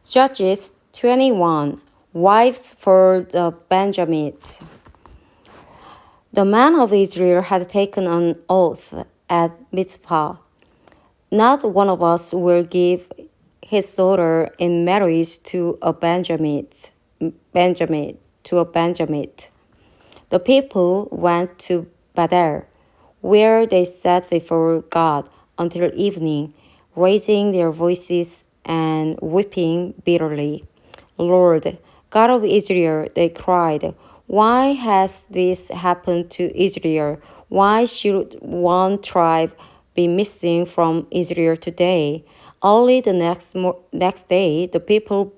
Judges 21. Wives for the Benjamites. The men of Israel had taken an oath at Mizpah. Not one of us will give his daughter in marriage to a Benjamite. The people went to Bethel, where they sat before God until evening, raising their voices and weeping bitterly. Lord, God of Israel, they cried, why has this happened to Israel? Why should one tribe be missing from Israel today? Only the next day, the people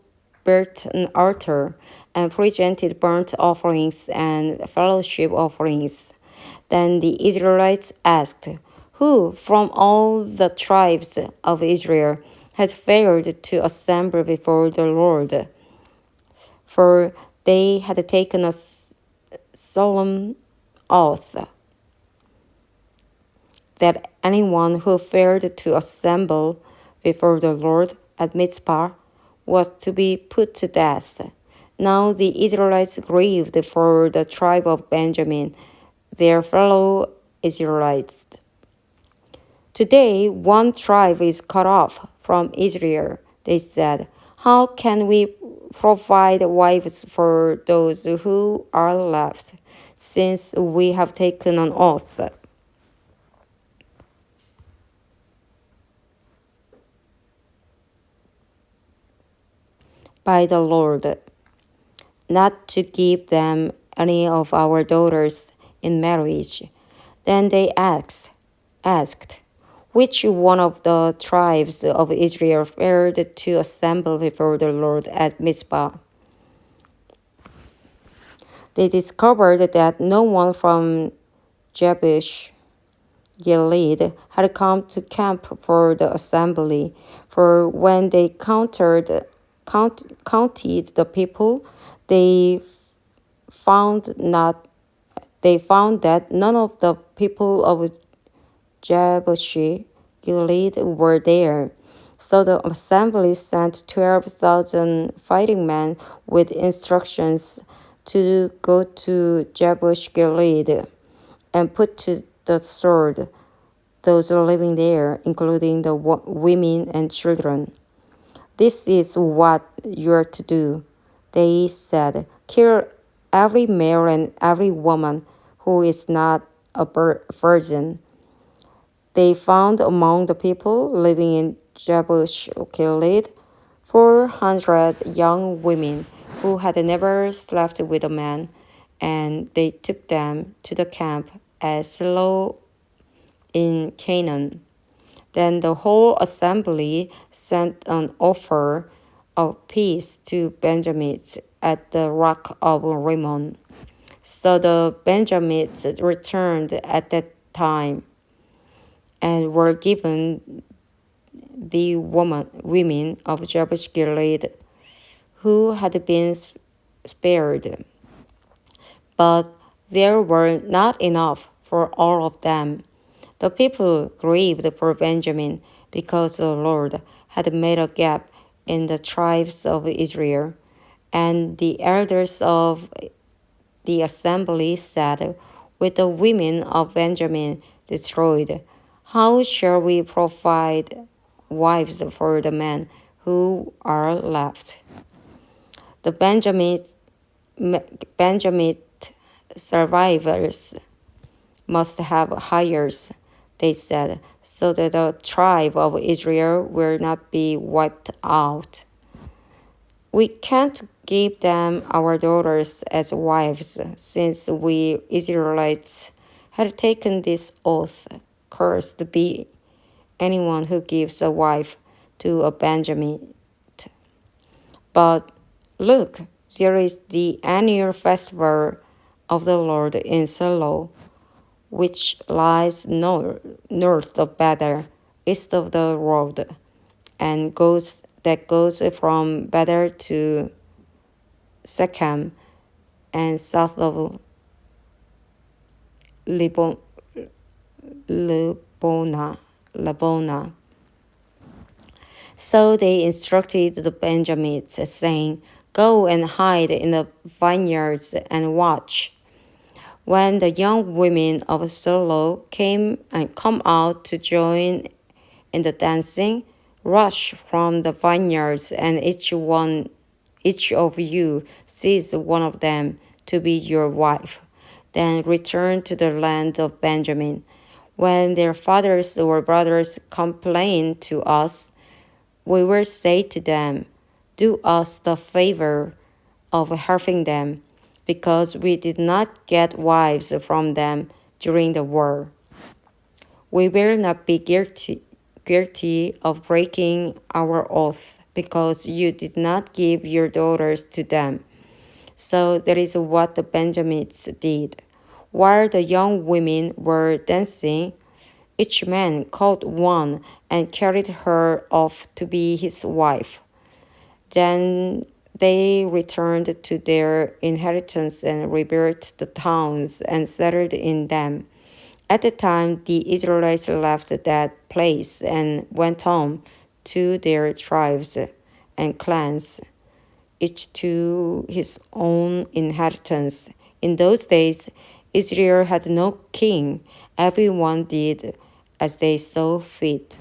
built an altar and presented burnt offerings and fellowship offerings. Then the Israelites asked, who from all the tribes of Israel has failed to assemble before the Lord? For they had taken a solemn oath that anyone who failed to assemble before the Lord at Mizpah was to be put to death. Now the Israelites grieved for the tribe of Benjamin, their fellow Israelites. Today, one tribe is cut off from Israel, they said. How can we provide wives for those who are left, since we have taken an oath? By the Lord, not to give them any of our daughters in marriage. Then they asked, which one of the tribes of Israel failed to assemble before the Lord at Mizpah? They discovered that no one from Jabesh Gilead had come to camp for the assembly, for when they counted the people, they found that none of the people of Jabesh Gilead were there. So the assembly sent 12,000 fighting men with instructions to go to Jabesh Gilead and put to the sword those living there, including the women and children. This is what you are to do, they said. Kill every male and every woman who is not a virgin. They found among the people living in Jabesh Gilead 400 young women who had never slept with a man, and they took them to the camp at Shiloh in Canaan. Then the whole assembly sent an offer of peace to Benjamites at the rock of Rimmon. So the Benjamites returned at that time and were given the women of Jabesh Gilead who had been spared. But there were not enough for all of them. The people grieved for Benjamin because the Lord had made a gap in the tribes of Israel. And the elders of the assembly said, with the women of Benjamin destroyed, how shall we provide wives for the men who are left? The Benjamite survivors must have heirs, they said, so that the tribe of Israel will not be wiped out. We can't give them our daughters as wives, since we Israelites had taken this oath. Cursed be anyone who gives a wife to a Benjamite. But look, there is the annual festival of the Lord in Shiloh, which lies north of Bethel, east of the road, and goes from Bethel to Shechem, and south of Lebona. So they instructed the Benjamites, saying, "Go and hide in the vineyards and watch." When the young women of Shiloh came and come out to join in the dancing, rush from the vineyards, and each of you seize one of them to be your wife. Then return to the land of Benjamin. When their fathers or brothers complain to us, we will say to them, "Do us the favor of helping them, because we did not get wives from them during the war. We will not be guilty of breaking our oath, because you did not give your daughters to them." So that is what the Benjamites did. While the young women were dancing, each man caught one and carried her off to be his wife. Then they returned to their inheritance and rebuilt the towns and settled in them. At the time, the Israelites left that place and went home to their tribes and clans, each to his own inheritance. In those days, Israel had no king. Everyone did as they saw fit.